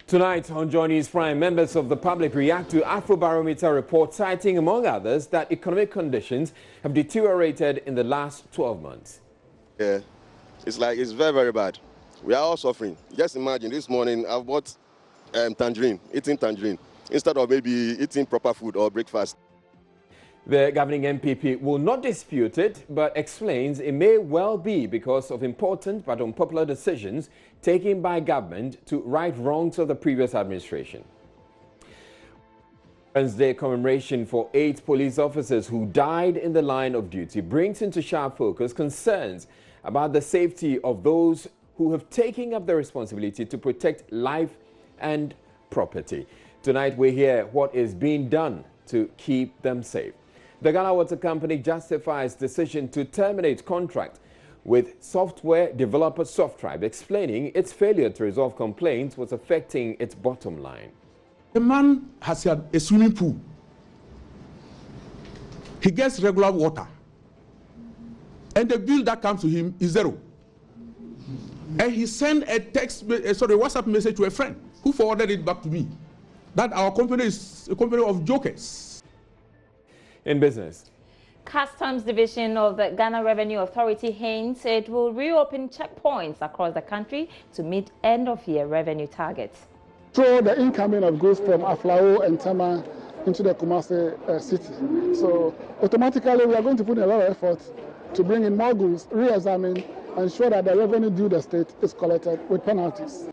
Tonight on Joy News Prime, members of the public react to Afrobarometer report citing, among others, that economic conditions have deteriorated in the last 12 months. Yeah, it's very, very bad. We are all suffering. Just imagine this morning I've bought eating tangerine, instead of maybe eating proper food or breakfast. The governing MPP will not dispute it, but explains it may well be because of important but unpopular decisions taken by government to right wrongs of the previous administration. Wednesday commemoration for 8 police officers who died in the line of duty brings into sharp focus concerns about the safety of those who have taken up the responsibility to protect life and property. Tonight we hear what is being done to keep them safe. The Ghana Water Company justifies decision to terminate contract with software developer SoftTribe, explaining its failure to resolve complaints was affecting its bottom line. The man has a swimming pool. He gets regular water. And the bill that comes to him is zero. And he sent a WhatsApp message to a friend who forwarded it back to me that our company is a company of jokers. In business, Customs Division of the Ghana Revenue Authority hints it will reopen checkpoints across the country to meet end-of-year revenue targets. Through the incoming of goods from Aflao and Tama into the Kumasi city. So automatically we are going to put in a lot of effort to bring in more goods, re-examine, and ensure that the revenue due the state is collected with penalties.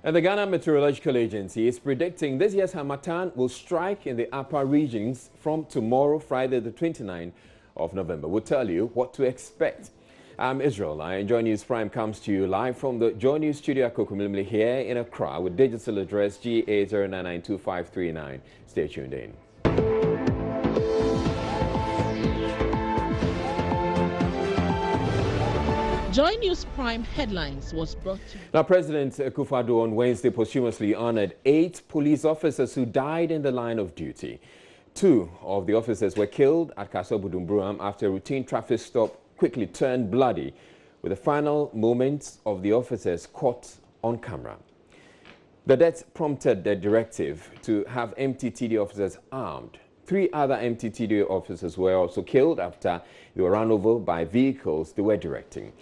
And the Ghana Meteorological Agency is predicting this year's Harmattan will strike in the upper regions from tomorrow, Friday the 29th of November. We'll tell you what to expect. I'm Israel. Joy News Prime comes to you live from the Joy News studio at Kokomlimli here in Accra with digital address GA0992539. Stay tuned in. Joy News Prime Headlines was brought to you. Now, President Akufo-Addo on Wednesday posthumously honored 8 police officers who died in the line of duty. 2 of the officers were killed at Kaso Budumburam after a routine traffic stop quickly turned bloody, with the final moments of the officers caught on camera. The death prompted the directive to have MTTD officers armed. 3 other MTTD officers were also killed after they were run over by vehicles they were directing.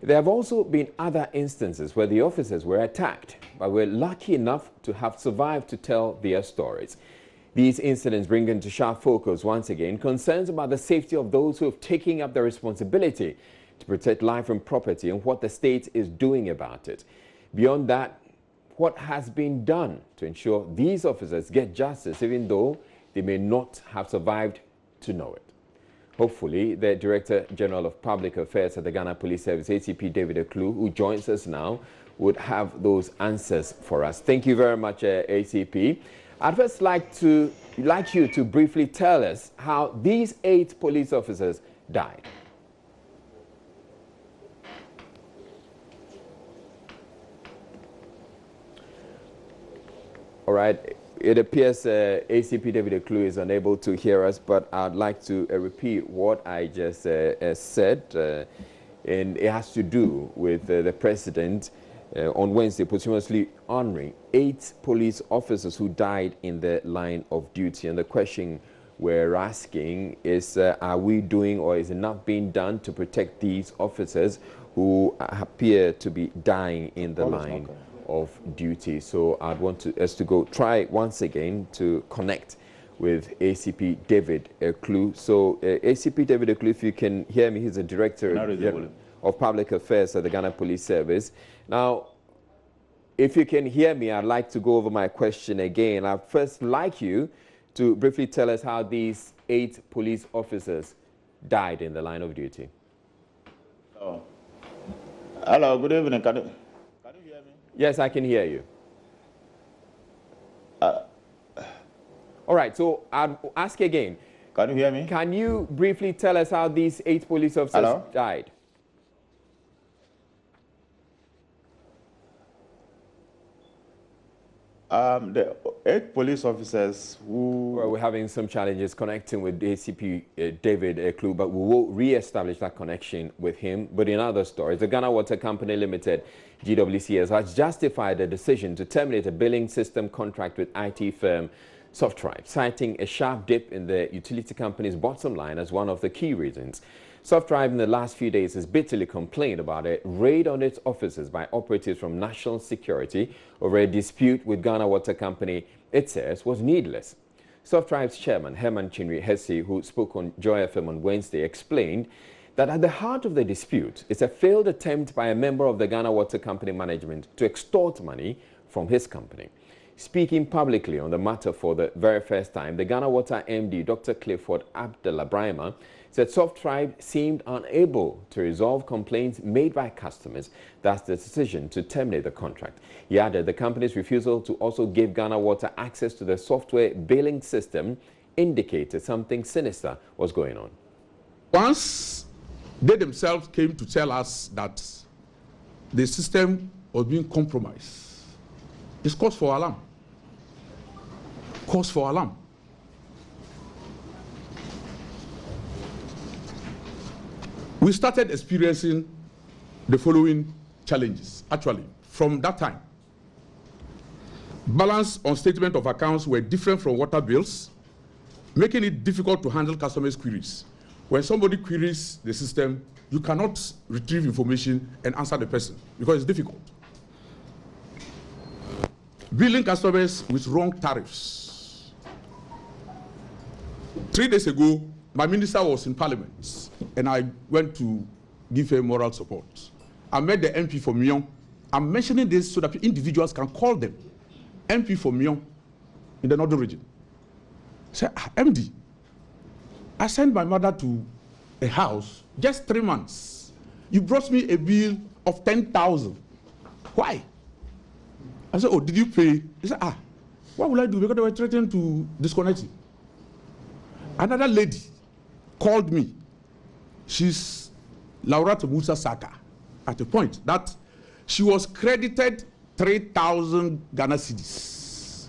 There have also been other instances where the officers were attacked, but were lucky enough to have survived to tell their stories. These incidents bring into sharp focus once again concerns about the safety of those who have taken up the responsibility to protect life and property and what the state is doing about it. Beyond that, what has been done to ensure these officers get justice even though they may not have survived to know it. Hopefully, the Director General of Public Affairs at the Ghana Police Service, ACP David Eklu, who joins us now, would have those answers for us. Thank you very much, ACP. I'd first like you to briefly tell us how these 8 police officers died. All right. It appears ACP David Eklu is unable to hear us, but I'd like to repeat what I just said, and it has to do with the President on Wednesday posthumously honoring 8 police officers who died in the line of duty. And the question we're asking is, are we doing or is enough being done to protect these officers who appear to be dying in the line of duty? So I'd want us to go try once again to connect with ACP David Eklu. So ACP David Eklu, if you can hear me, he's the Director of Public Affairs at the Ghana Police Service. Now, if you can hear me, I'd like to go over my question again. I'd first like you to briefly tell us how these 8 police officers died in the line of duty. Oh. Hello, good evening. Can you hear me? Yes, I can hear you. All right, so I'll ask again. Can you hear me? Can you briefly tell us how these 8 police officers died? The 8 police officers who... Well, we're having some challenges connecting with ACP David Eklu, but we will re-establish that connection with him. But in other stories, the Ghana Water Company Limited, GWCS, has justified the decision to terminate a billing system contract with IT firm Softribe, citing a sharp dip in the utility company's bottom line as one of the key reasons. Softribe in the last few days has bitterly complained about a raid on its offices by operatives from National Security over a dispute with Ghana Water Company it says was needless. Softribe's chairman, Herman Chinwe Hesse, who spoke on Joy FM on Wednesday, explained that at the heart of the dispute is a failed attempt by a member of the Ghana Water Company management to extort money from his company. Speaking publicly on the matter for the very first time, the Ghana Water MD, Dr. Clifford Abdallah Brahima, said Softribe seemed unable to resolve complaints made by customers. That's the decision to terminate the contract. He added the company's refusal to also give Ghana Water access to the software billing system indicated something sinister was going on. Once they themselves came to tell us that the system was being compromised, it's cause for alarm. Cause for alarm. We started experiencing the following challenges, actually, from that time. Balance on statement of accounts were different from water bills, making it difficult to handle customers' queries. When somebody queries the system, you cannot retrieve information and answer the person because it's difficult. Billing customers with wrong tariffs. 3 days ago, my minister was in Parliament, and I went to give her moral support. I met the MP for Mion. I'm mentioning this so that individuals can call them. MP for Mion in the Northern region. Say, MD, I sent my mother to a house just 3 months. You brought me a bill of 10,000. Why? I said, oh, did you pay? He said, what will I do? Because they were threatening to disconnect you. Another lady called me. She's Laurata Musa Saka, at a point that she was credited 3,000 Ghana cedis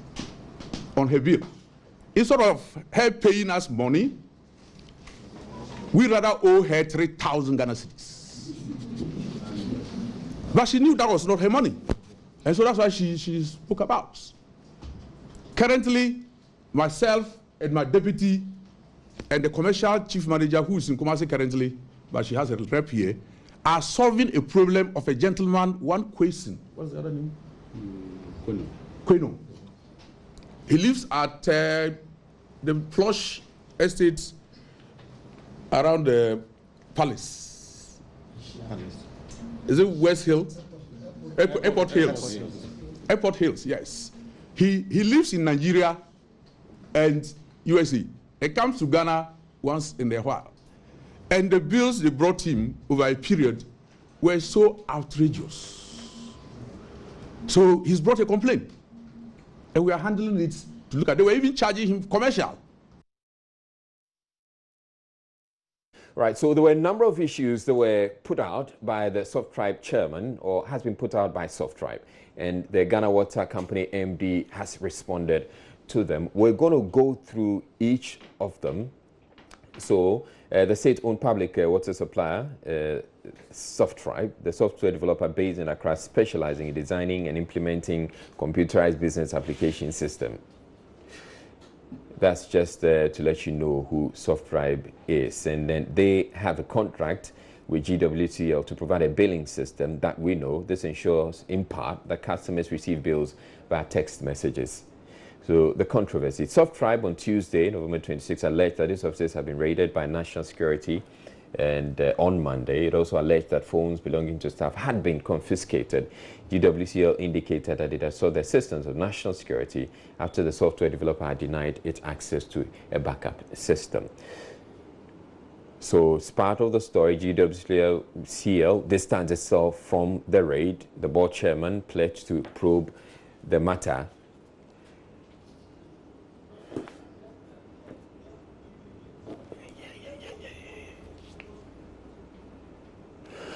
on her bill. Instead of her paying us money, we rather owe her 3,000 Ghana cedis. But she knew that was not her money. And so that's why she spoke about. Currently, myself and my deputy and the commercial chief manager, who is in Kumasi currently, but she has a rep here, are solving a problem of a gentleman, one Kwesi. What's the other name? Kweno. He lives at the plush estates around the palace. Is it West Hill? Airport Hills. Airport Hills, yes. He lives in Nigeria and USA. He comes to Ghana once in a while. And the bills they brought him over a period were so outrageous. So he's brought a complaint. And we are handling it to look at. They were even charging him commercial. Right, so there were a number of issues that were put out by the Softribe chairman, or has been put out by Softribe, and the Ghana Water Company MD has responded to them. We're going to go through each of them. So the state-owned public water supplier, Softribe, the software developer based in Accra, specializing in designing and implementing computerized business application system. That's just to let you know who Softribe is. And then they have a contract with GWCL to provide a billing system that we know. This ensures, in part, that customers receive bills via text messages. So the controversy. Softribe on Tuesday, November 26, alleged that its offices have been raided by National Security. And on Monday, it also alleged that phones belonging to staff had been confiscated. GWCL indicated that it had sought the assistance of National Security after the software developer had denied it access to a backup system. So, as part of the story, GWCL distanced itself from the raid. The board chairman pledged to probe the matter.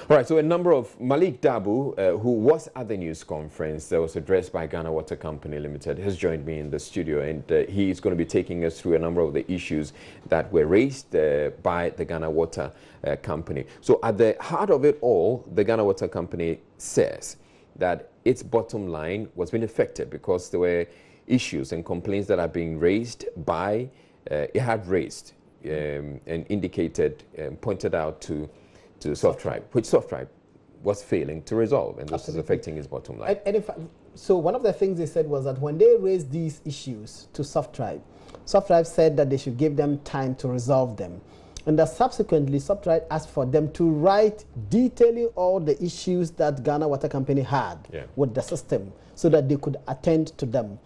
All right, so a number of Malik Dabu, who was at the news conference that was addressed by Ghana Water Company Limited, has joined me in the studio, and he's going to be taking us through a number of the issues that were raised by the Ghana Water Company. So at the heart of it all, the Ghana Water Company says that its bottom line was being affected because there were issues and complaints that are being raised by, it had raised and indicated and pointed out to SoftTribe, which SoftTribe was failing to resolve, and this is affecting his bottom line. And in fact, so one of the things they said was that when they raised these issues to SoftTribe, SoftTribe said that they should give them time to resolve them. And that subsequently, SoftTribe asked for them to write detailing all the issues that Ghana Water Company had with the system so that they could attend to them.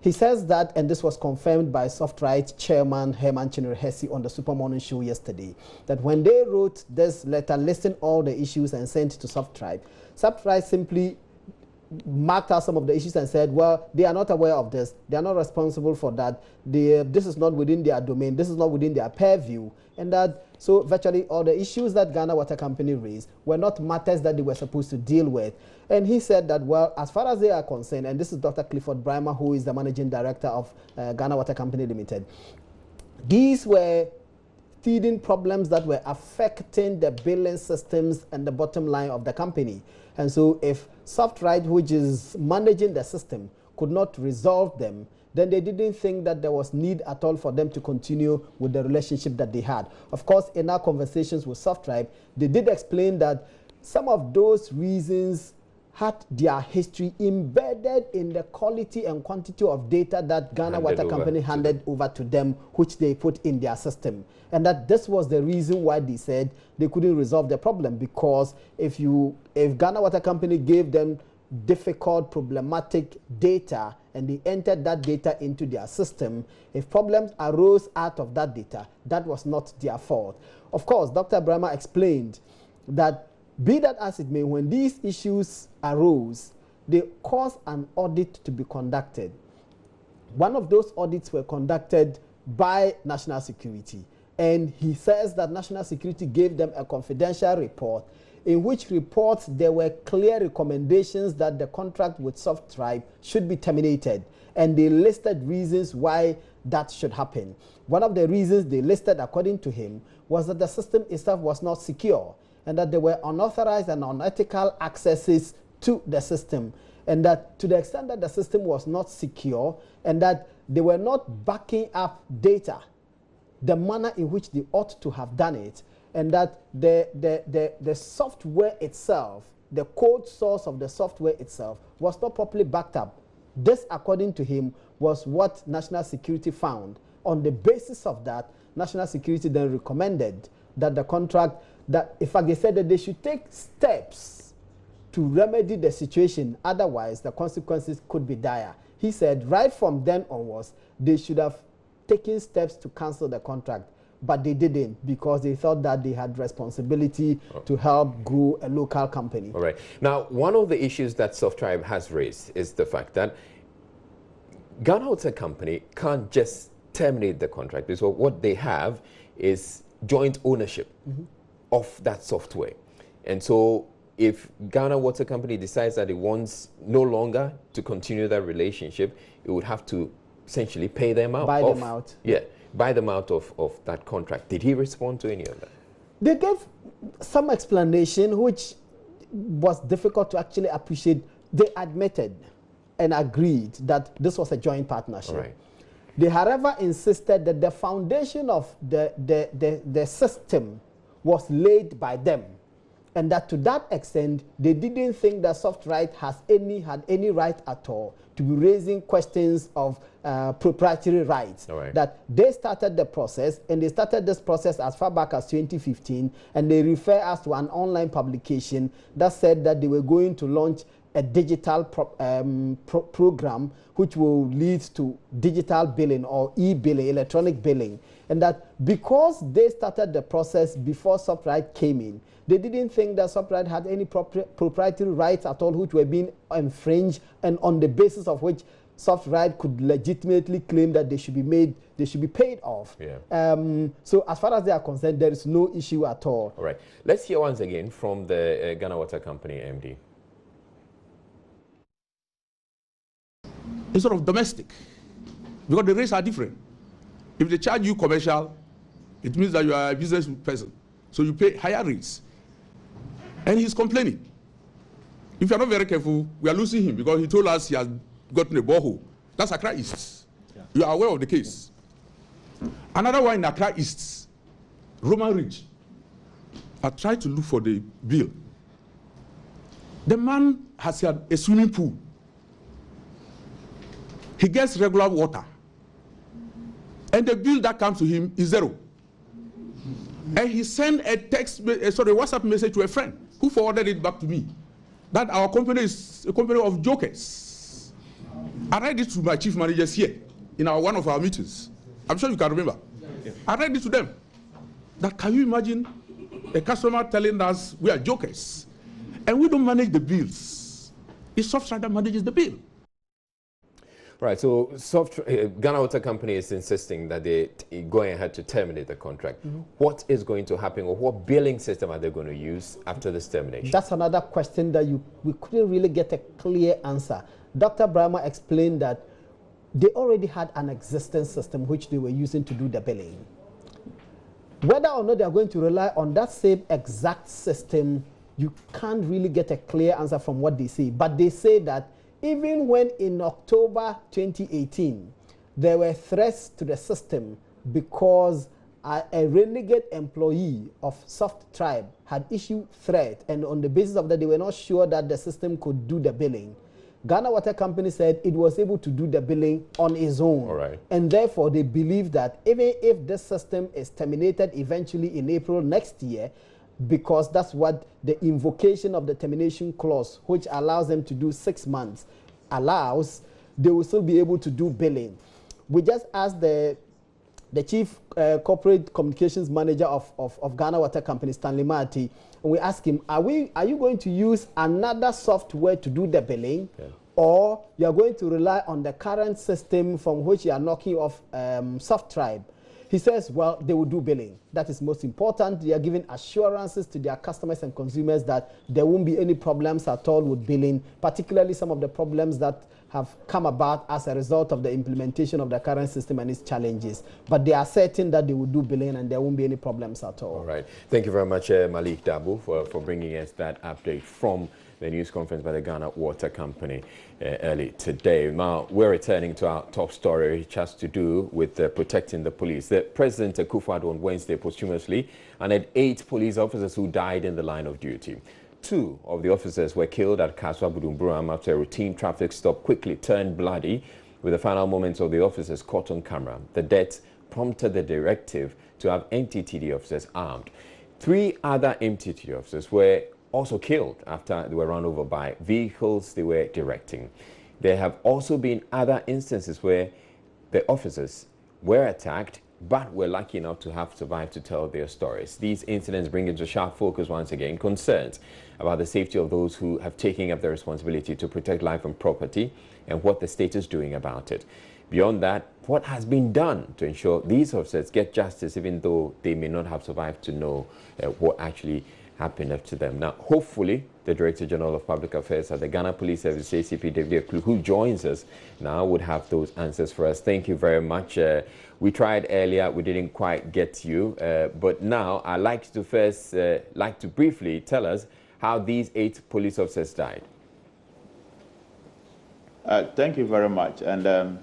He says that, and this was confirmed by SoftTribe chairman Herman Chinnerhesi on the Super Morning Show yesterday, that when they wrote this letter listing all the issues and sent it to SoftTribe, SoftTribe simply marked out some of the issues and said, well, they are not aware of this, they are not responsible for that, this is not within their domain, this is not within their purview, and that so virtually all the issues that Ghana Water Company raised were not matters that they were supposed to deal with. And he said that, well, as far as they are concerned, and this is Dr. Clifford Brymer, who is the managing director of Ghana Water Company Limited, these were feeding problems that were affecting the billing systems and the bottom line of the company. And so if SoftTribe, which is managing the system, could not resolve them, then they didn't think that there was need at all for them to continue with the relationship that they had. Of course, in our conversations with SoftTribe, they did explain that some of those reasons had their history embedded in the quality and quantity of data that Ghana Water Company handed over to them, which they put in their system. And that this was the reason why they said they couldn't resolve the problem, because if Ghana Water Company gave them difficult, problematic data and they entered that data into their system, if problems arose out of that data, that was not their fault. Of course, Dr. Brymer explained that be that as it may, when these issues arose, they caused an audit to be conducted. One of those audits were conducted by National Security, and he says that National Security gave them a confidential report, in which reports there were clear recommendations that the contract with SoftTribe should be terminated, and they listed reasons why that should happen. One of the reasons they listed, according to him, was that the system itself was not secure, and that there were unauthorized and unethical accesses to the system, and that to the extent that the system was not secure and that they were not backing up data the manner in which they ought to have done it, and that the software itself, the code source of the software itself, was not properly backed up. This, according to him, was what National Security found. On the basis of that, National Security then recommended that the contract, that in fact they said that they should take steps to remedy the situation, otherwise the consequences could be dire. He said right from then onwards, they should have taken steps to cancel the contract, but they didn't, because they thought that they had responsibility to help grow a local company. All right. Now, one of the issues that SoftTribe has raised is the fact that Ghana Water Company can't just terminate the contract, because what they have is joint ownership of that software. And so if Ghana Water Company decides that it wants no longer to continue that relationship, it would have to essentially pay them out. Buy them out. Yeah, buy them out of that contract. Did he respond to any of that? They gave some explanation which was difficult to actually appreciate. They admitted and agreed that this was a joint partnership. Right. They, however, insisted that the foundation of the system was laid by them, and that to that extent, they didn't think that SoftTribe had any right at all to be raising questions of proprietary rights. Right. That they started the process, and they started this process as far back as 2015, and they refer us to an online publication that said that they were going to launch a digital program which will lead to digital billing or e-billing, electronic billing. And that because they started the process before SoftTribe came in, they didn't think that SoftTribe had any proprietary rights at all which were being infringed, and on the basis of which SoftRide could legitimately claim that they should be paid off. Yeah. So as far as they are concerned, there is no issue at all. All right. Let's hear once again from the Ghana Water Company MD. It's sort of domestic, because the rates are different. If they charge you commercial, it means that you are a business person, so you pay higher rates. And he's complaining. If you are not very careful, we are losing him because he told us he has gotten a borehole. That's Accra East. Yeah. You are aware of the case. Another one in Accra East, Roman Ridge. I tried to look for the bill. The man has had a swimming pool. He gets regular water. And the bill that comes to him is zero. And he sent a WhatsApp message to a friend who forwarded it back to me that our company is a company of jokers. I read it to my chief managers here in one of our meetings. I'm sure you can remember. Yeah. I read it to them. That can you imagine a customer telling us we are jokers and we don't manage the bills? It's SoftRide that manages the bill. Right, so Ghana Water Company is insisting that they're going ahead to terminate the contract. Mm-hmm. What is going to happen, or what billing system are they going to use after this termination? That's another question that we couldn't really get a clear answer. Dr. Brahma explained that they already had an existing system which they were using to do the billing. Whether or not they are going to rely on that same exact system, you can't really get a clear answer from what they say. But they say that even when in October 2018, there were threats to the system because a renegade employee of SoftTribe had issued threat, and on the basis of that, they were not sure that the system could do the billing. Ghana Water Company said it was able to do the billing on its own. All right. And therefore, they believe that even if this system is terminated eventually in April next year, because that's what the invocation of the termination clause, which allows them to do 6 months, allows, they will still be able to do billing. We just asked the chief corporate communications manager of Ghana Water Company, Stanley Marty, and we asked him, are you going to use another software to do the billing, or you are going to rely on the current system from which you are knocking off SoftTribe? He says, well, they will do billing. That is most important. They are giving assurances to their customers and consumers that there won't be any problems at all with billing, particularly some of the problems that have come about as a result of the implementation of the current system and its challenges. But they are certain that they will do billing and there won't be any problems at all. All right. Thank you very much, Malik Dabo, for bringing us that update from the news conference by the Ghana Water Company early today. Now, we're returning to our top story, which has to do with protecting the police. The President Akufo-Addo on Wednesday posthumously honored 8 police officers who died in the line of duty. 2 of the officers were killed at Kaswa Budumburam after a routine traffic stop quickly turned bloody, with the final moments of the officers caught on camera. The death prompted the directive to have MTTD officers armed. 3 other MTTD officers were also killed after they were run over by vehicles they were directing. There have also been other instances where the officers were attacked but were lucky enough to have survived to tell their stories. These incidents bring into sharp focus once again concerns about the safety of those who have taken up the responsibility to protect life and property and what the state is doing about it. Beyond that, what has been done to ensure these officers get justice even though they may not have survived to know what actually happened to them. Now, hopefully, the Director General of Public Affairs at the Ghana Police Service, ACP David Aklu, who joins us now, would have those answers for us. Thank you very much. We tried earlier, we didn't quite get you, but now I'd like to first briefly tell us how these 8 police officers died. Thank you very much. And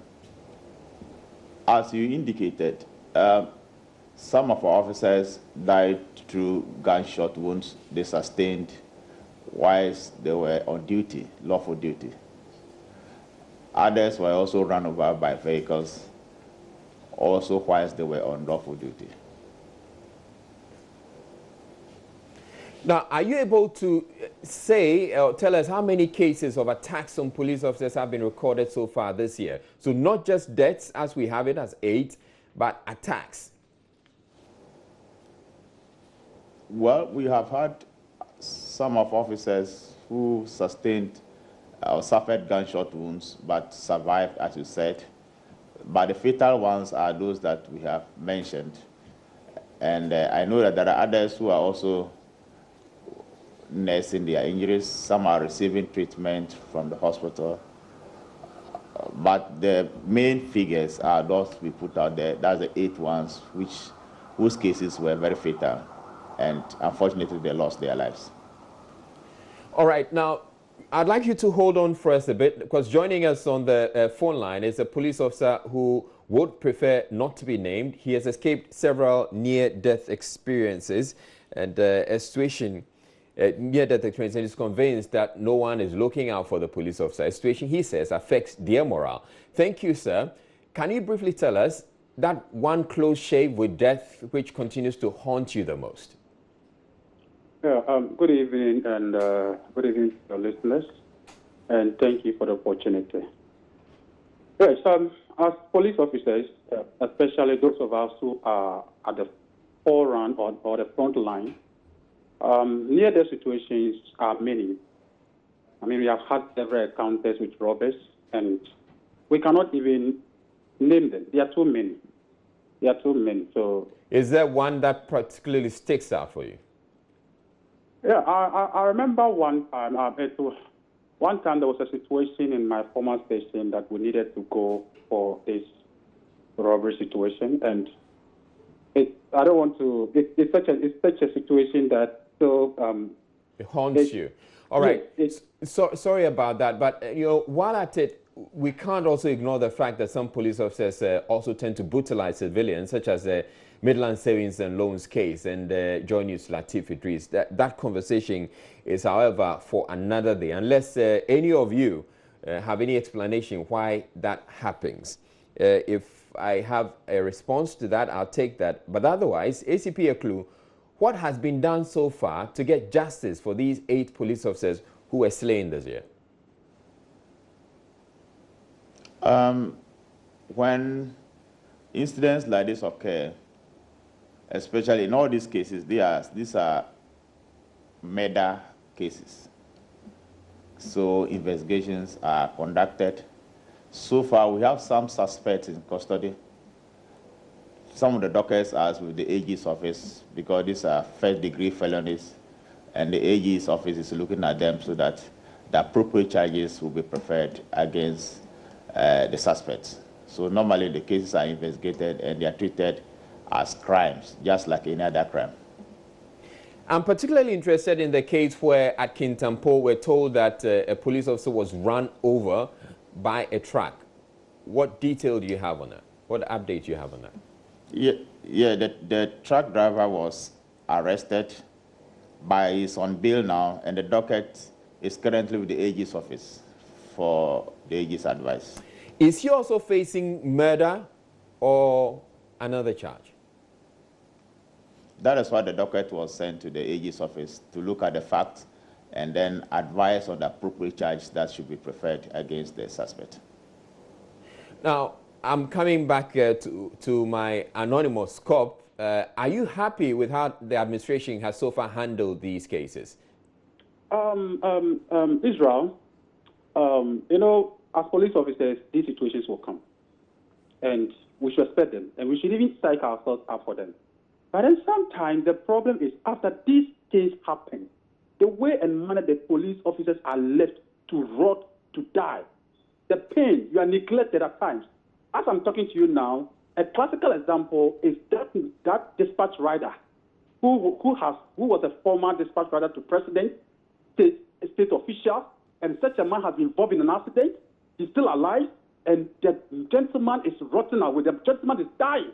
as you indicated, some of our officers died through gunshot wounds they sustained whilst they were on duty, lawful duty. Others were also run over by vehicles, also whilst they were on lawful duty. Now, are you able to say or tell us how many cases of attacks on police officers have been recorded so far this year? So not just deaths as we have it as 8, but attacks. Well, we have had some of officers who sustained suffered gunshot wounds but survived, as you said. But the fatal ones are those that we have mentioned. And I know that there are others who are also nursing their injuries. Some are receiving treatment from the hospital. But the main figures are those we put out there. That's the 8 ones, whose cases were very fatal. And unfortunately, they lost their lives. All right. Now, I'd like you to hold on for us a bit, because joining us on the phone line is a police officer who would prefer not to be named. He has escaped several near-death experiences, and a situation, near-death experience, and is convinced that no one is looking out for the police officer. A situation, he says, affects their morale. Thank you, sir. Can you briefly tell us that one close shave with death which continues to haunt you the most? Yeah, good evening, and good evening to your listeners, and thank you for the opportunity. Yes, as police officers, especially those of us who are at the forefront or the front line, near-death situations are many. I mean, we have had several encounters with robbers, and we cannot even name them. There are too many. There are too many. So, is there one that particularly sticks out for you? Yeah, I remember one time. One time there was a situation in my former station that we needed to go for this robbery situation, and I don't want to. It's such a situation that it haunts you. All right. Sorry about that, but while at it, we can't also ignore the fact that some police officers also tend to brutalize civilians, such as Midland Savings and Loans case and Joy News Latif Idris. That conversation is, however, for another day, unless any of you have any explanation why that happens. If I have a response to that, I'll take that. But otherwise, ACP Eklu, what has been done so far to get justice for these 8 police officers who were slain this year? When incidents like this occur, especially in all these cases, these are murder cases. So investigations are conducted. So far, we have some suspects in custody. Some of the dockets are with the AG's office because these are first-degree felonies, and the AG's office is looking at them so that the appropriate charges will be preferred against the suspects. So normally the cases are investigated and they are treated as crimes, just like any other crime. I'm particularly interested in the case where at Kintampo we're told that a police officer was run over by a truck. What detail do you have on that? What update do you have on that? Yeah, the truck driver was arrested, but he's on bail now, and the docket is currently with the AG's office for the AG's advice. Is he also facing murder or another charge? That is why the docket was sent to the AG's office to look at the facts and then advise on the appropriate charge that should be preferred against the suspect. Now, I'm coming back to my anonymous cop. Are you happy with how the administration has so far handled these cases? Israel, as police officers, these situations will come. And we should expect them. And we should even psych ourselves up for them. But then sometimes the problem is after these things happen, the way and manner the police officers are left to rot, to die, the pain, you are neglected at times. As I'm talking to you now, a classical example is that dispatch rider who was a former dispatch rider to president, state officials, and such a man has been involved in an accident. He's still alive, and the gentleman is rotting away. The gentleman is dying.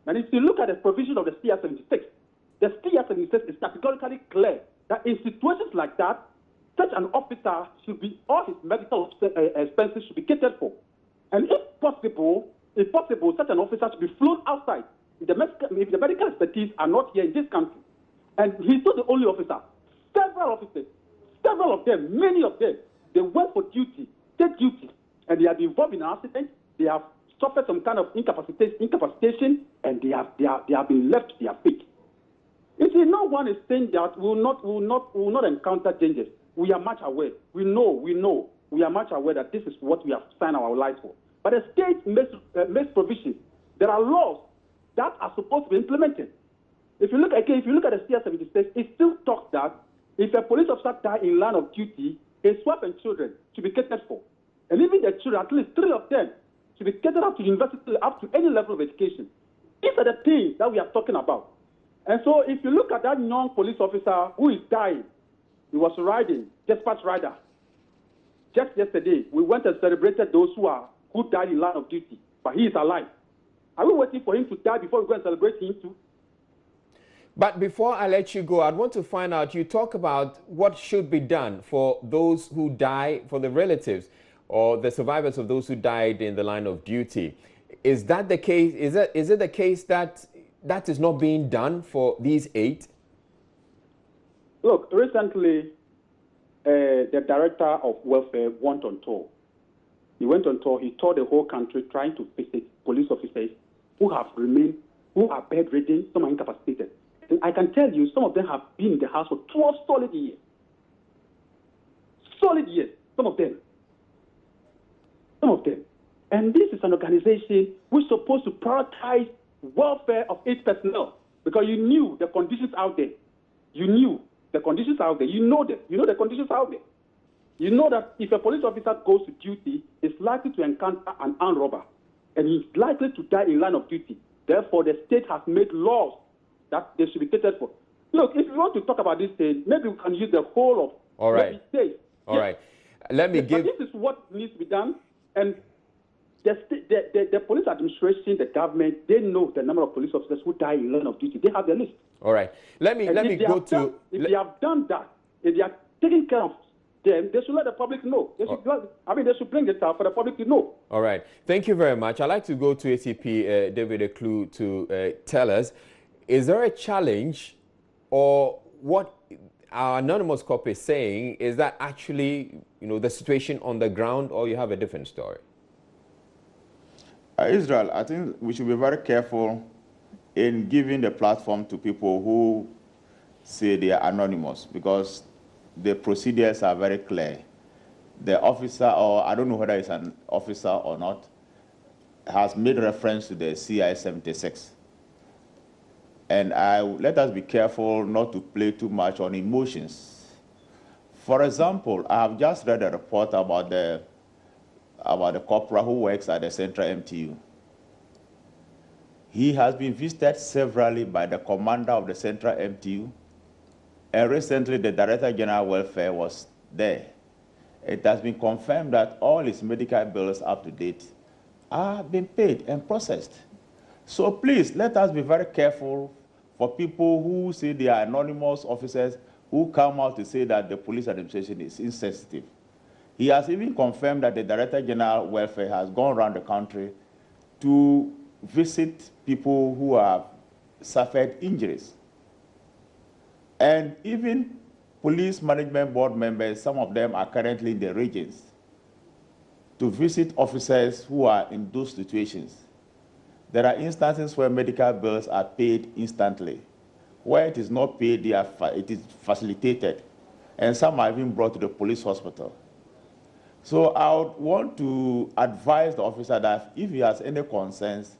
And if you look at the provision of the CR-76, the CR-76 is categorically clear that in situations like that, such an officer should be, all his medical expenses should be catered for. And if possible, such an officer should be flown outside if the medical expertise are not here in this country. And he's not the only officer. Several officers, several of them, many of them, they went for duty, state duty, and they have been involved in an accident. They have suffered some kind of incapacitation, and they have been left to their fate. You see, no one is saying that we will not encounter dangers. We are much aware. We know. we are much aware that this is what we have signed our lives for. But the state makes provision. There are laws that are supposed to be implemented. If you look at the CR-76, it still talks that if a police officer dies in line of duty, his wife and children should be catered for. And even the children, at least 3 of them, should be catered up to university, up to any level of education. These are the things that we are talking about. And so if you look at that young police officer who is dying, he was riding, dispatch rider. Just yesterday, we went and celebrated those who died in line of duty, but he is alive. Are we waiting for him to die before we go and celebrate him too? But before I let you go, I'd want to find out, you talk about what should be done for those who die, for the relatives or the survivors of those who died in the line of duty. Is that the case? Is it the case that that is not being done for these 8? Look, recently, the director of welfare went on tour. He went on tour. He toured the whole country trying to visit police officers who have remained, who are bedridden, some are incapacitated. And I can tell you, some of them have been in the house for 12 solid years. Solid years, some of them. Some of them. And this is an organization which is supposed to prioritize welfare of its personnel, because you knew the conditions out there. You knew the conditions out there. You know them. You know the conditions out there. You know that if a police officer goes to duty, he's likely to encounter an armed robber, and he's likely to die in line of duty. Therefore, the state has made laws that they should be catered for. Look, if you want to talk about this thing, maybe we can use the whole of the state. All right. Let me give... But this is what needs to be done, and the police administration, the government, they know the number of police officers who die in line of duty. They have the list. All right. Let me go to... If they have done that, if they are taking care of them, they should let the public know. They should bring it out for the public to know. All right. Thank you very much. I'd like to go to ACP David Eklu to tell us, is there a challenge, or what our anonymous cop is saying, is that actually, the situation on the ground, or you have a different story? Israel, I think we should be very careful in giving the platform to people who say they are anonymous, because the procedures are very clear. The officer, or I don't know whether it's an officer or not, has made reference to the CI-76. And let us be careful not to play too much on emotions. For example, I have just read a report about the corporal who works at the Central MTU. He has been visited severally by the commander of the Central MTU, and recently the Director General Welfare was there. It has been confirmed that all his medical bills up to date are being paid and processed. So please, let us be very careful for people who say they are anonymous officers who come out to say that the police administration is insensitive. He has even confirmed that the Director General Welfare has gone around the country to visit people who have suffered injuries. And even police management board members, some of them are currently in the regions, to visit officers who are in those situations. There are instances where medical bills are paid instantly. Where it is not paid, it is facilitated. And some are even brought to the police hospital. So I would want to advise the officer that if he has any concerns,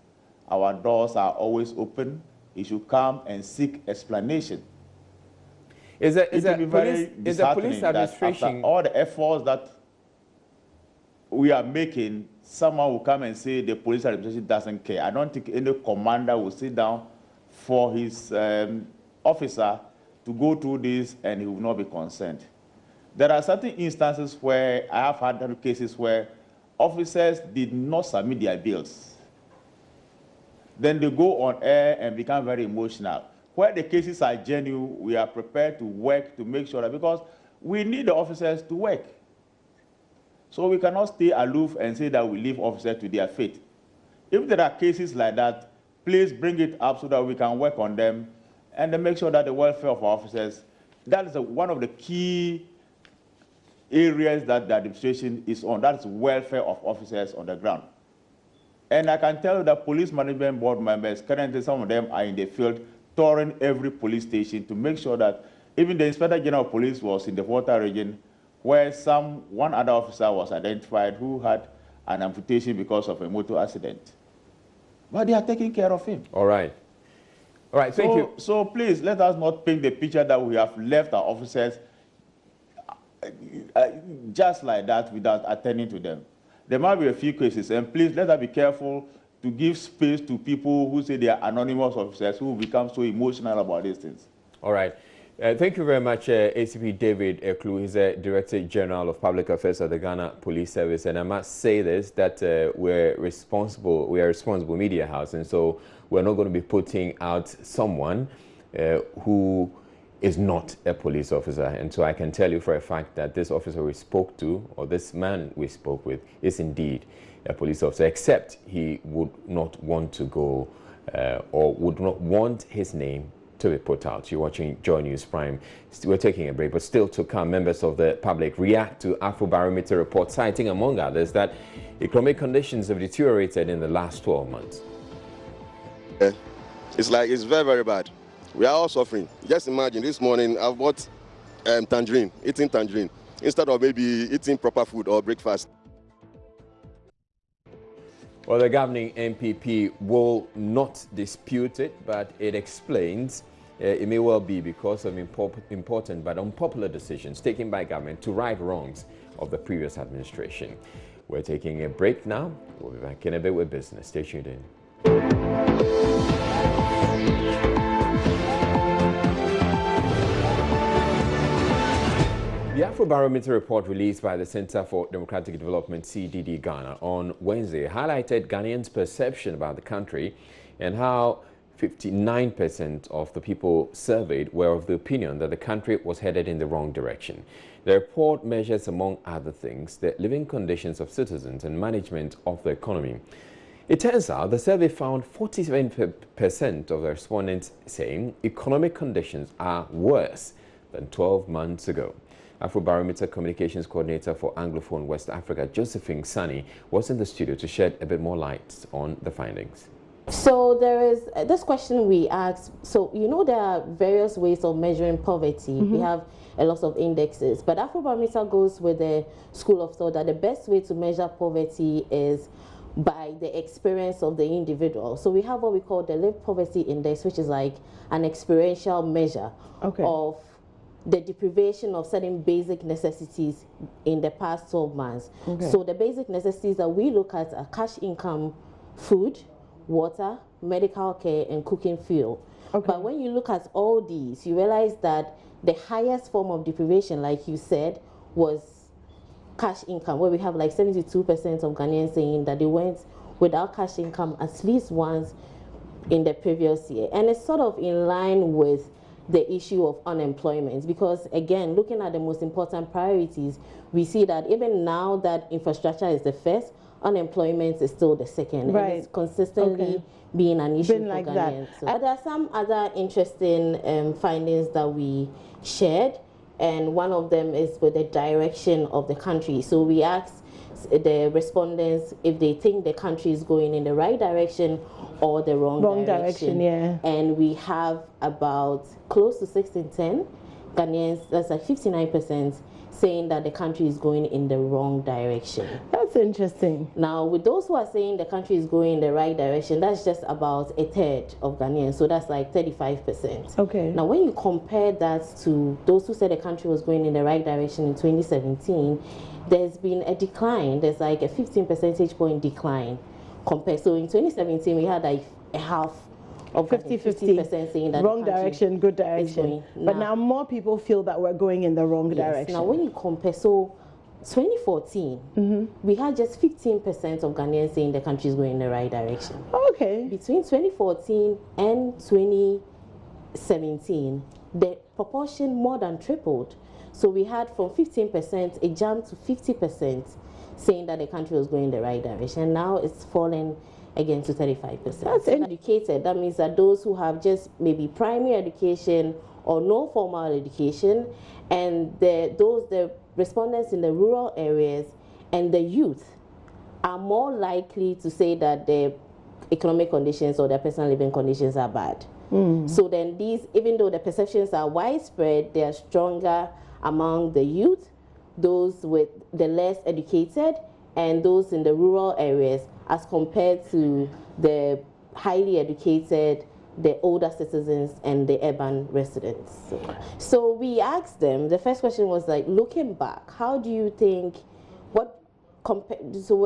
our doors are always open. He should come and seek explanation. Is the police administration... After all the efforts that we are making, someone will come and say the police administration doesn't care. I don't think any commander will sit down for his officer to go through this and he will not be concerned. There are certain instances where I have had cases where officers did not submit their bills. Then they go on air and become very emotional. Where the cases are genuine, we are prepared to work to make sure that, because we need the officers to work. So we cannot stay aloof and say that we leave officers to their fate. If there are cases like that, please bring it up so that we can work on them and then make sure that the welfare of our officers, that is one of the key areas that the administration is on. That is welfare of officers on the ground. And I can tell you that police management board members, currently some of them are in the field touring every police station to make sure that even the Inspector General of Police was in the Volta region where one other officer was identified who had an amputation because of a motor accident. But they are taking care of him. All right. All right, thank you. So please, let us not paint the picture that we have left our officers just like that without attending to them. There might be a few cases, and please let us be careful to give space to people who say they are anonymous officers who become so emotional about these things. All right. Thank you very much, ACP David Eklu. He's the Director General of Public Affairs at the Ghana Police Service. And I must say this, that we are a responsible media house, and so we're not going to be putting out someone who is not a police officer. And so I can tell you for a fact that this officer we spoke to, or this man we spoke with, is indeed a police officer, except he would not want to go or would not want his name to be put out. You're watching Joy News Prime. We're taking a break, but still to come, members of the public react to Afrobarometer report, citing, among others, that economic conditions have deteriorated in the last 12 months. It's very, very bad. We are all suffering. Just imagine, this morning I've bought eating tangerine, instead of maybe eating proper food or breakfast. Well, the governing MPP will not dispute it, but it explains it may well be because of important but unpopular decisions taken by government to right wrongs of the previous administration. We're taking a break now. We'll be back in a bit with business. Stay tuned in. The Afrobarometer report released by the Center for Democratic Development, CDD Ghana, on Wednesday highlighted Ghanaians' perception about the country and how 59% of the people surveyed were of the opinion that the country was headed in the wrong direction. The report measures, among other things, the living conditions of citizens and management of the economy. It turns out the survey found 47% of the respondents saying economic conditions are worse than 12 months ago. Afrobarometer Communications Coordinator for Anglophone West Africa, Josephine Sani, was in the studio to shed a bit more light on the findings. So there is this question we asked. So, you know, there are various ways of measuring poverty. We have a lot of indexes, but Afrobarometer goes with the school of thought that the best way to measure poverty is by the experience of the individual. So we have what we call the Lived Poverty Index, which is like an experiential measure of the deprivation of certain basic necessities in the past 12 months. So the basic necessities that we look at are cash income, food, water, medical care, and cooking fuel. But when you look at all these, you realize that the highest form of deprivation, like you said, was cash income, where we have like 72% of Ghanaians saying that they went without cash income at least once in the previous year. And it's sort of in line with the issue of unemployment, because again, looking at the most important priorities, we see that even now that infrastructure is the first, unemployment is still the second, and it's consistently being an issue for Ghanaians. So, but there are some other interesting findings that we shared, and one of them is with the direction of the country. So we asked the respondents if they think the country is going in the right direction or the wrong direction. And we have about close to 6 in 10 Ghanaians, that's like 59%, saying that the country is going in the wrong direction. That's interesting. Now, with those who are saying the country is going in the right direction, that's just about a third of Ghanaians, so that's like 35%. Now, when you compare that to those who said the country was going in the right direction in 2017, there's been a decline. There's like a 15 percentage point decline compared. So in 2017, we had like a half of 50% saying that wrong direction, good direction. But now more people feel that we're going in the wrong direction. Now, when you compare, so 2014, we had just 15% of Ghanaians saying the country is going in the right direction. Between 2014 and 2017, the proportion more than tripled. So we had from 15%, a jump to 50% saying that the country was going in the right direction. Now it's fallen again to 35%. That's educated. That means that those who have just maybe primary education or no formal education, and the respondents in the rural areas and the youth are more likely to say that their economic conditions or their personal living conditions are bad. So then these, even though the perceptions are widespread, they are stronger among the youth, those with the less educated and those in the rural areas as compared to the highly educated, the older citizens and the urban residents. So we asked them, the first question was like, looking back, how do you think, so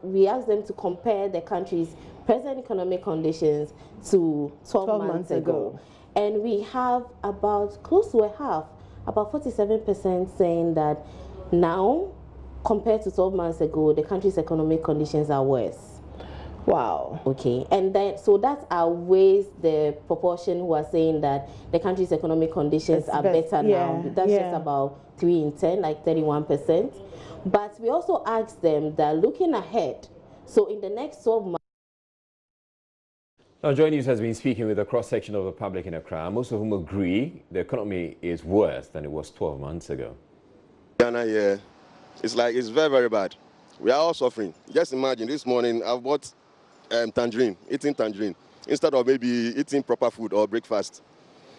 we asked them to compare the country's present economic conditions to 12 months ago. And we have about close to a half, about 47% saying that now, compared to 12 months ago, the country's economic conditions are worse. Wow. Okay, and then so that outweighs the proportion who are saying that the country's economic conditions are better now. That's just about 3 in 10, like 31%. But we also asked them that looking ahead, so in the next 12 months. Now, Joy News has been speaking with a cross-section of the public in Accra, most of whom agree the economy is worse than it was 12 months ago. Ghana here, it's very, very bad. We are all suffering. Just imagine this morning I've bought eating tangerine, instead of maybe eating proper food or breakfast.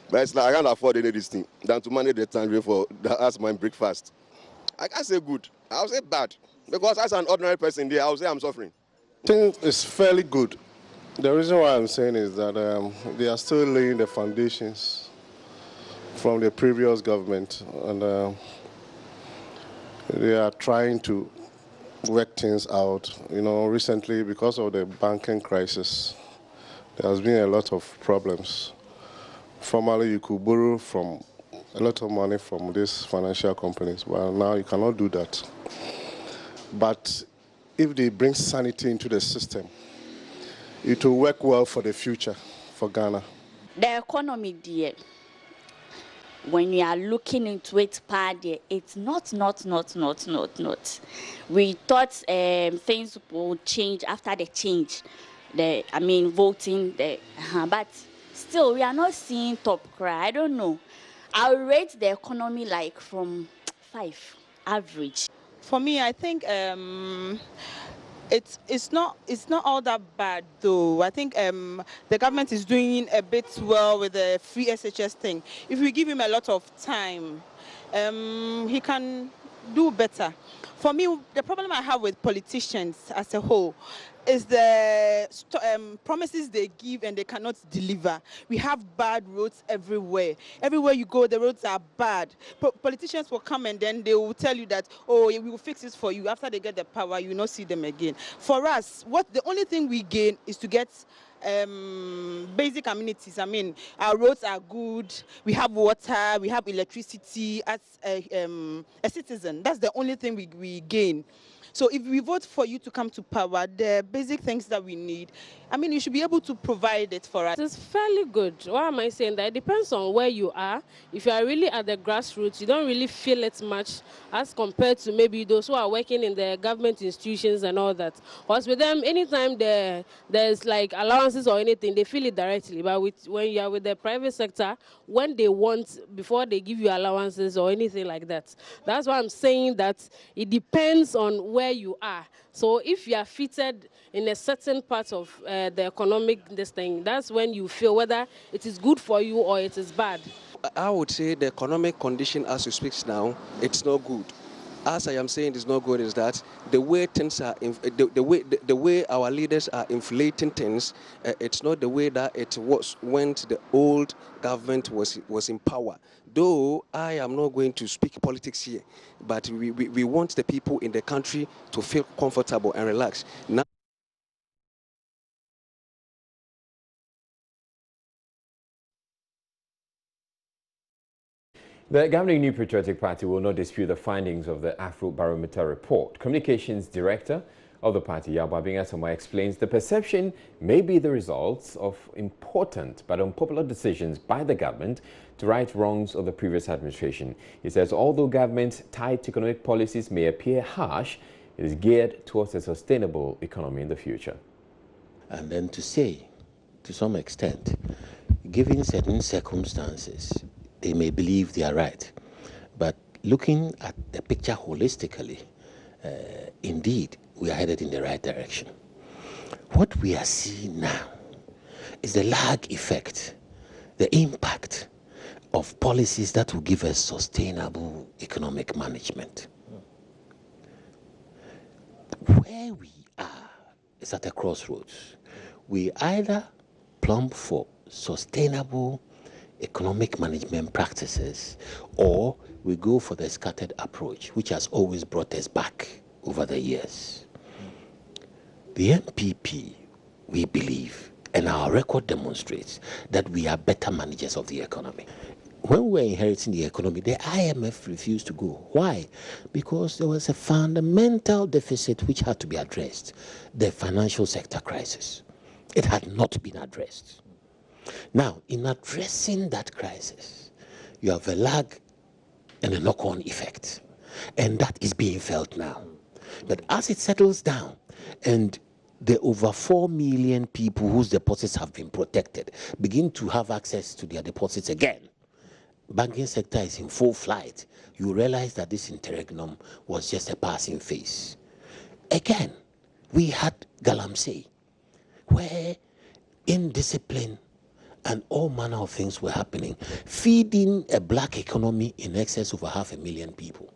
But it's like I can't afford any of this thing than to manage the tangerine as my breakfast. I can't say good, I'll say bad. Because as an ordinary person there, I'll say I'm suffering. I think it's fairly good. The reason why I'm saying is that they are still laying the foundations from the previous government, and they are trying to work things out. You know, recently, because of the banking crisis, there has been a lot of problems. Formerly, you could borrow from a lot of money from these financial companies. Well, now you cannot do that. But if they bring sanity into the system, it will work well for the future for Ghana. The economy, dear, when you are looking into it, it's not. We thought things will change after the change. Voting, but still, we are not seeing top cry. I don't know. I'll rate the economy like from 5, average. For me, I think it's not all that bad though. I think the government is doing a bit well with the free SHS thing. If we give him a lot of time, he can do better. For me, the problem I have with politicians as a whole is the promises they give and they cannot deliver. We have bad roads everywhere. Everywhere you go, the roads are bad. Politicians will come and then they will tell you that, oh, we will fix this for you. After they get the power, you will not see them again. For us, the only thing we gain is to get basic amenities. Our roads are good. We have water. We have electricity. As a citizen, that's the only thing we gain. So if we vote for you to come to power, the basic things that we need, you should be able to provide it for us. It's fairly good. Why am I saying that? It depends on where you are. If you are really at the grassroots, you don't really feel it much as compared to maybe those who are working in the government institutions and all that. Because with them, anytime there's like allowances or anything, they feel it directly. But when you are with the private sector, when they want, before they give you allowances or anything like that. That's why I'm saying that it depends on where you are. So if you are fitted in a certain part of the economic thing, that's when you feel whether it is good for you or it is bad. I would say the economic condition as we speak now, it's not good. As I am saying it's not good is that the way things are, the way our leaders are inflating things, it's not the way that it was when the old government was in power. Though I am not going to speak politics here, but we want the people in the country to feel comfortable and relaxed. Now, the governing New Patriotic Party will not dispute the findings of the Afrobarometer report. Communications Director of the party, Yababing Asoma, explains the perception may be the results of important but unpopular decisions by the government to right wrongs of the previous administration. He says although government's tight economic policies may appear harsh, it is geared towards a sustainable economy in the future. And then to say, to some extent, given certain circumstances, they may believe they are right. But looking at the picture holistically, indeed, we are headed in the right direction. What we are seeing now is the lag effect, the impact of policies that will give us sustainable economic management. where we are is at a crossroads. We either plumb for sustainable economic management practices, or we go for the scattered approach, which has always brought us back over the years. The MPP, we believe, and our record demonstrates that we are better managers of the economy. When we were inheriting the economy, the IMF refused to go. Why? Because there was a fundamental deficit which had to be addressed, the financial sector crisis. It had not been addressed. Now, in addressing that crisis, you have a lag and a knock-on effect, and that is being felt now. But as it settles down, and the over 4 million people whose deposits have been protected begin to have access to their deposits again, banking sector is in full flight, you realize that this interregnum was just a passing phase. Again, we had Galamsey, where indiscipline and all manner of things were happening, feeding a black economy in excess of 500,000 people.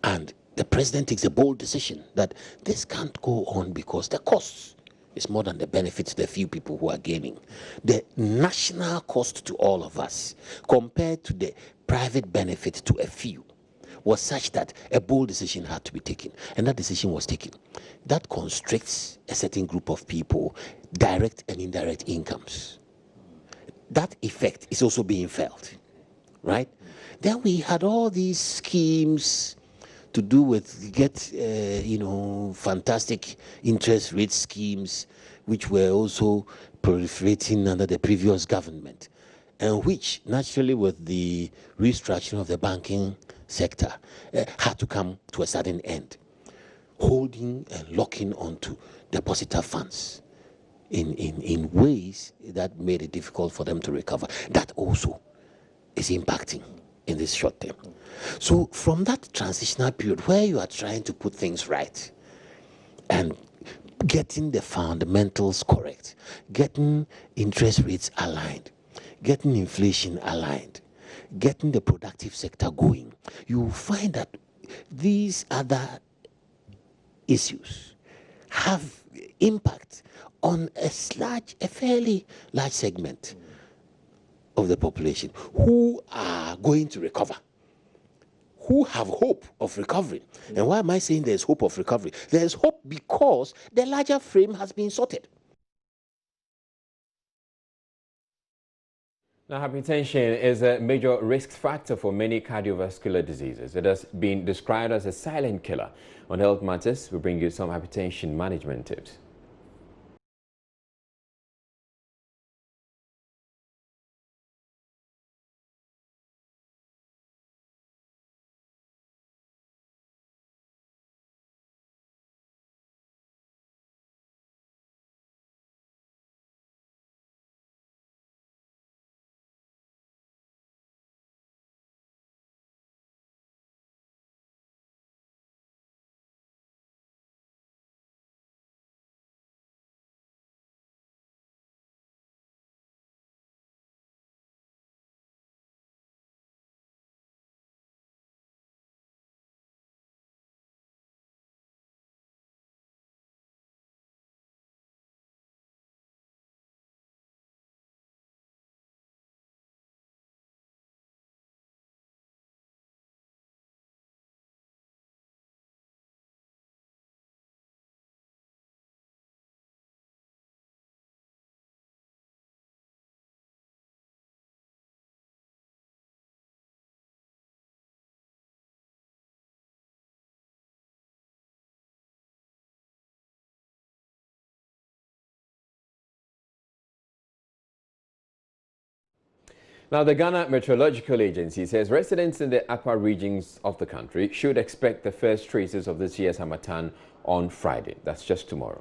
And the president takes a bold decision that this can't go on because the costs is more than the benefits to the few people who are gaining. The national cost to all of us compared to the private benefit to a few was such that a bold decision had to be taken, and that decision was taken. That constricts a certain group of people, direct and indirect incomes. That effect is also being felt, right? Then we had all these schemes to do with fantastic interest rate schemes, which were also proliferating under the previous government, and which naturally with the restructuring of the banking sector had to come to a sudden end, holding and locking onto depositor funds in ways that made it difficult for them to recover. That also is impacting in this short term. So from that transitional period where you are trying to put things right and getting the fundamentals correct, getting interest rates aligned, getting inflation aligned, getting the productive sector going, you will find that these other issues have impact on a fairly large segment of the population who are going to recover, who have hope of recovery. And why am I saying there's hope of recovery? There's hope because the larger frame has been sorted. Now, hypertension is a major risk factor for many cardiovascular diseases. It has been described as a silent killer. On Health Matters, we bring you some hypertension management tips. Now, the Ghana Meteorological Agency says residents in the upper regions of the country should expect the first traces of this year's Harmattan on Friday. That's just tomorrow.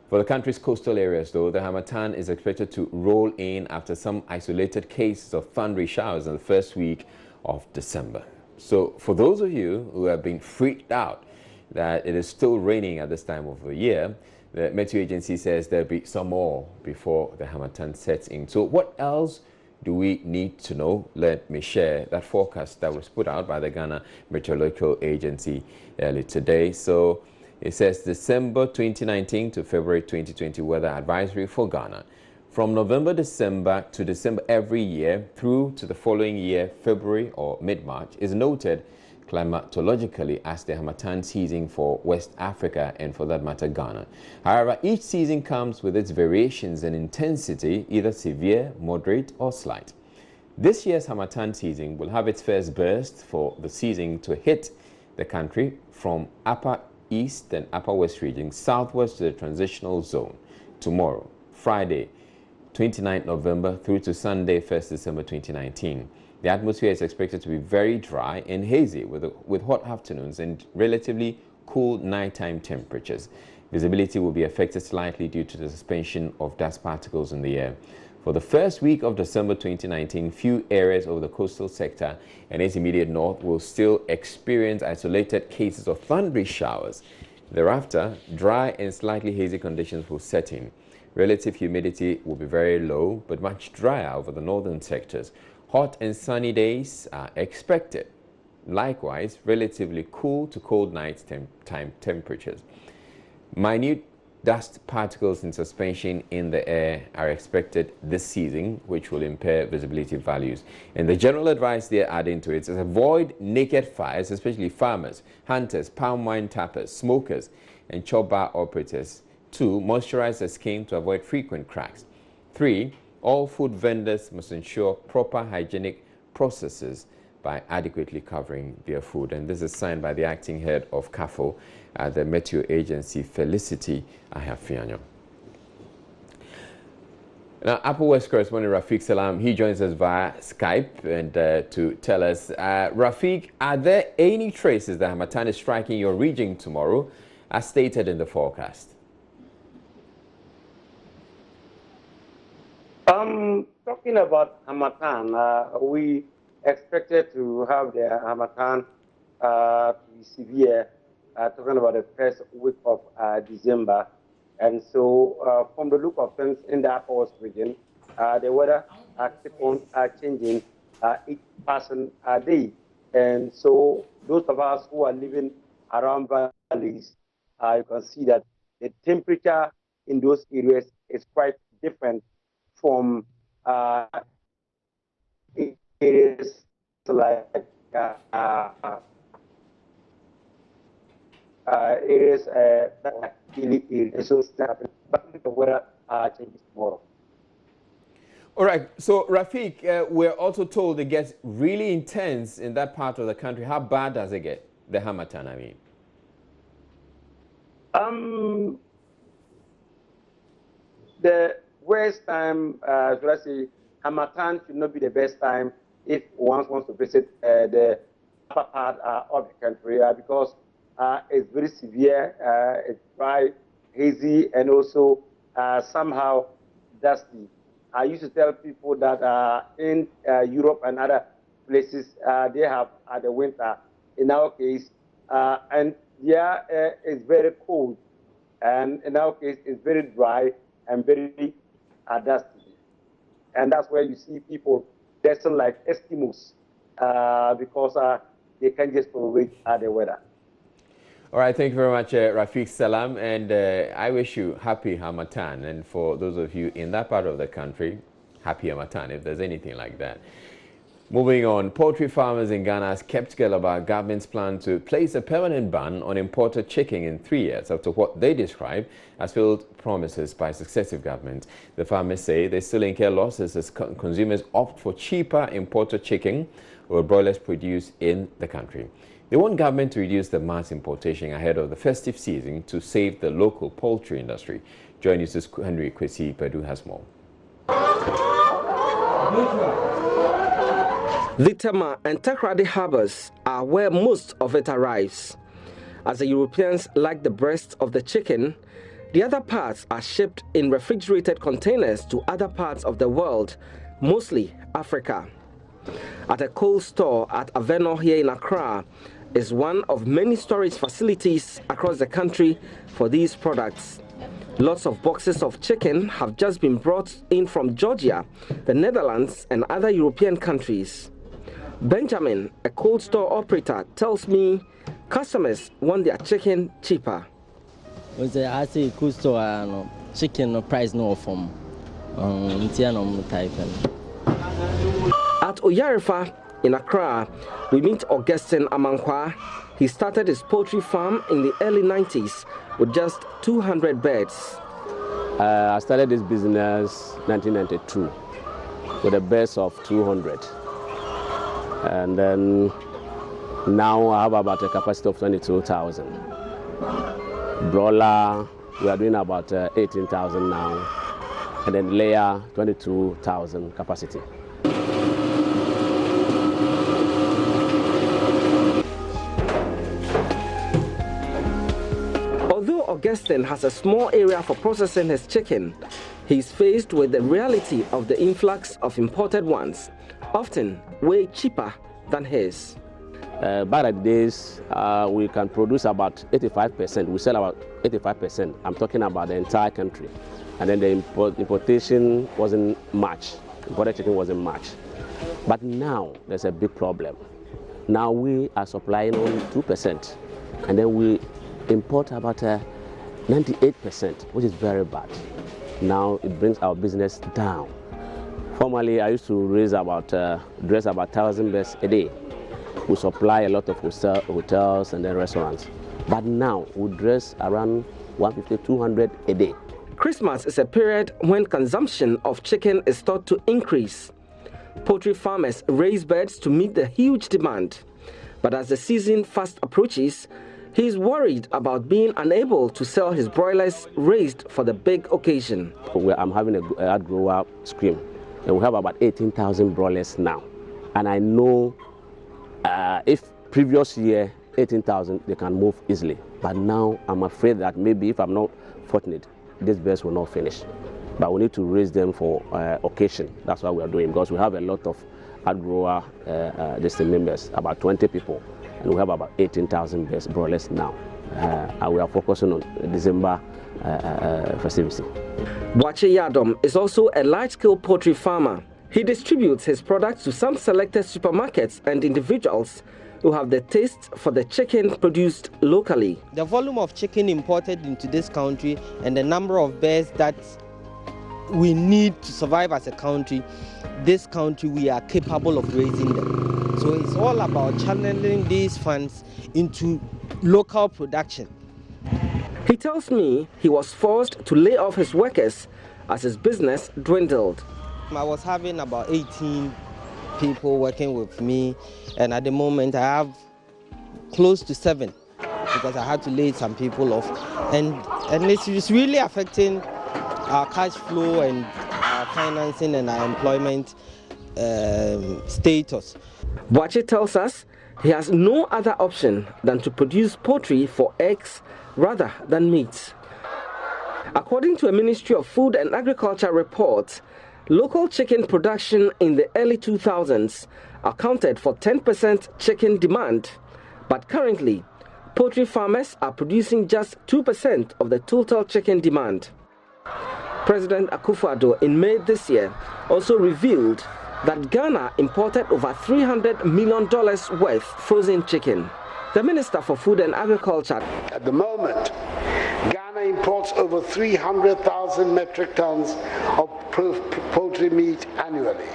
For the country's coastal areas, though, the Harmattan is expected to roll in after some isolated cases of thundery showers in the first week of December. So, for those of you who have been freaked out that it is still raining at this time of the year, the Meteo Agency says there'll be some more before the Harmattan sets in. So, what else do we need to know? Let me share that forecast that was put out by the Ghana Meteorological Agency early today. So It says December 2019 to February 2020 weather advisory for Ghana. From November, December to December every year through to the following year, February or mid-March, is noted climatologically as the Harmattan season for West Africa and, for that matter, Ghana. However, each season comes with its variations in intensity, either severe, moderate or slight. This year's Harmattan season will have its first burst for the season to hit the country from Upper East and Upper West regions southwest to the transitional zone tomorrow, Friday, 29th November through to Sunday, 1st December 2019. The atmosphere is expected to be very dry and hazy with hot afternoons and relatively cool nighttime temperatures. Visibility will be affected slightly due to the suspension of dust particles in the air. For the first week of December 2019, few areas of the coastal sector and its immediate north will still experience isolated cases of thundery showers. Thereafter, dry and slightly hazy conditions will set in. Relative humidity will be very low, but much drier over the northern sectors. Hot and sunny days are expected. Likewise, relatively cool to cold night temperatures. Minute dust particles in suspension in the air are expected this season, which will impair visibility values. And the general advice they're adding to it is avoid naked fires, especially farmers, hunters, palm wine tappers, smokers, and chop bar operators. 2. Moisturize the skin to avoid frequent cracks. 3. All food vendors must ensure proper hygienic processes by adequately covering their food. And this is signed by the acting head of CAFO at the Meteo Agency, Felicity Ahafianyo. Now, Upper West correspondent Rafiq Salam, he joins us via Skype and to tell us, Rafiq, are there any traces that Harmattan is striking your region tomorrow, as stated in the forecast? Talking about Harmattan, we expected to have the Harmattan to be severe, talking about the first week of December. And so from the look of things in the Upper West region, the weather keep on changing each passing day. And so those of us who are living around valleys, you can see that the temperature in those areas is quite different from areas like areas so but the weather changes tomorrow. All right, so Rafiq, we're also told it gets really intense in that part of the country. How bad does it get, the Harmattan, I mean? The worst time, should I say, Harmattan should not be the best time if one wants to visit the upper part of the country because it's very severe, it's dry, hazy, and also somehow dusty. I used to tell people that in Europe and other places, they have the winter. In our case, and the air is very cold. And in our case, it's very dry and very dusty. And that's where you see people dressing like Eskimos because they can't just tolerate the weather. All right, thank you very much, Rafiq Salam, and I wish you happy Harmattan. And for those of you in that part of the country, happy Harmattan, if there's anything like that. Moving on, poultry farmers in Ghana are skeptical about government's plan to place a permanent ban on imported chicken in 3 years after what they describe as failed promises by successive governments. The farmers say they still incur losses as consumers opt for cheaper imported chicken or broilers produced in the country. They want government to reduce the mass importation ahead of the festive season to save the local poultry industry. Join us, Henry Kwesi Padu has more. The Tema and Takrady harbors are where most of it arrives. As the Europeans like the breast of the chicken, the other parts are shipped in refrigerated containers to other parts of the world, mostly Africa. At a cold store at Aveno here in Accra is one of many storage facilities across the country for these products. Lots of boxes of chicken have just been brought in from Georgia, the Netherlands, and other European countries. Benjamin, a cold store operator, tells me customers want their chicken cheaper. was I say Kusto chicken price no from type. At Oyarifa in Accra, we meet Augustine Amankwa. He started his poultry farm in the early 90s with just 200 birds. I started this business 1992 with a base of 200. And then now I have about a capacity of 22,000. Broiler, we are doing about 18,000 now. And then layer, 22,000 capacity. Although Augustine has a small area for processing his chicken, he's faced with the reality of the influx of imported ones, often way cheaper than his. Back at the days, we can produce about 85%. We sell about 85%. I'm talking about the entire country. And then the importation wasn't much. Imported chicken wasn't much. But now there's a big problem. Now we are supplying only 2%. And then we import about 98%, which is very bad. Now it brings our business down. Formerly, I used to dress about 1,000 birds a day. We supply a lot of hotels and then restaurants. But now we dress around 150, 200 a day. Christmas is a period when consumption of chicken is thought to increase. Poultry farmers raise birds to meet the huge demand. But as the season fast approaches, he is worried about being unable to sell his broilers raised for the big occasion. I'm having a herd grower scheme, and we have about 18,000 broilers now. And I know if previous year 18,000, they can move easily. But now I'm afraid that maybe if I'm not fortunate, these birds will not finish. But we need to raise them for occasion. That's what we are doing, because we have a lot of herd grower members, about 20 people. And we have about 18,000 broilers now. And we are focusing on December festivity. Boakye Yadom is also a large-scale poultry farmer. He distributes his products to some selected supermarkets and individuals who have the taste for the chicken produced locally. The volume of chicken imported into this country and the number of birds that we need to survive as a country, this country, we are capable of raising them. So it's all about channeling these funds into local production. He tells me he was forced to lay off his workers as his business dwindled. I was having about 18 people working with me, and at the moment I have close to 7 because I had to lay some people off. And it's really affecting our cash flow and our financing and our employment status. Boakye tells us he has no other option than to produce poultry for eggs rather than meat. According to a Ministry of Food and Agriculture report, local chicken production in the early 2000s accounted for 10% chicken demand, but currently, poultry farmers are producing just 2% of the total chicken demand. President Akufo-Addo in May this year also revealed that Ghana imported over $300 million worth frozen chicken. The Minister for Food and Agriculture. At the moment, Ghana imports over 300,000 metric tons of poultry meat annually.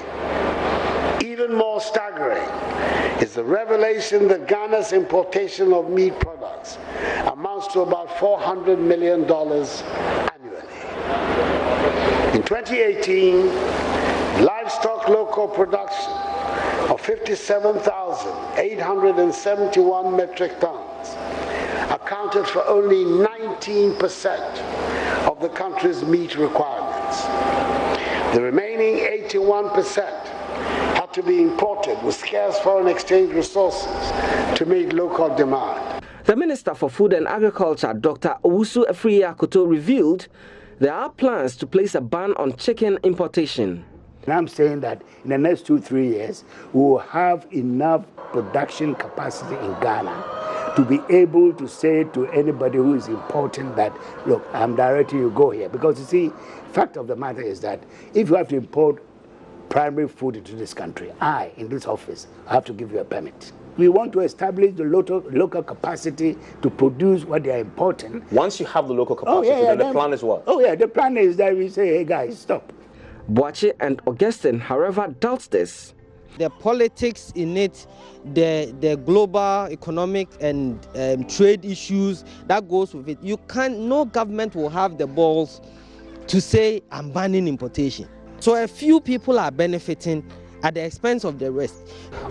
Even more staggering is the revelation that Ghana's importation of meat products amounts to about $400 million annually. In 2018, livestock local production of 57,871 metric tons accounted for only 19% of the country's meat requirements. The remaining 81% had to be imported with scarce foreign exchange resources to meet local demand. The Minister for Food and Agriculture, Dr. Owusu Afriyie-Akoto, revealed there are plans to place a ban on chicken importation. And I'm saying that in the next 2-3 years, we will have enough production capacity in Ghana to be able to say to anybody who is importing that, look, I'm directing you, go here. Because you see, fact of the matter is that if you have to import primary food into this country, in this office, I have to give you a permit. We want to establish the local capacity to produce what they are importing. Once you have the local capacity, then the plan is what? Oh yeah, the plan is that we say, hey guys, stop. Boakye and Augustine, however, doubts this. The politics in it, the global economic and trade issues that goes with it. No government will have the balls to say, I'm banning importation. So a few people are benefiting at the expense of the rest.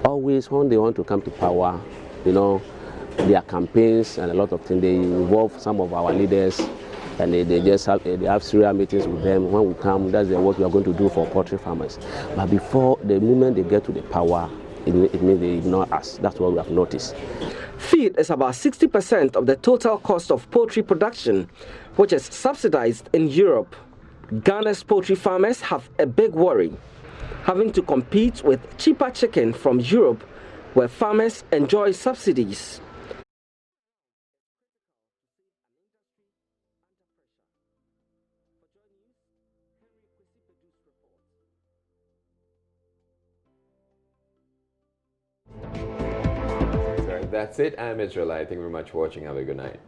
Always when they want to come to power, you know, their campaigns and a lot of things, they involve some of our leaders, and they have serial meetings with them. When we come, that's what we are going to do for poultry farmers. But before, the moment they get to the power, it means they ignore us. That's what we have noticed. Feed is about 60% of the total cost of poultry production, which is subsidized in Europe. Ghana's poultry farmers have a big worry, having to compete with cheaper chicken from Europe, where farmers enjoy subsidies. That's it. I'm Israel. Thank you very much for watching. Have a good night.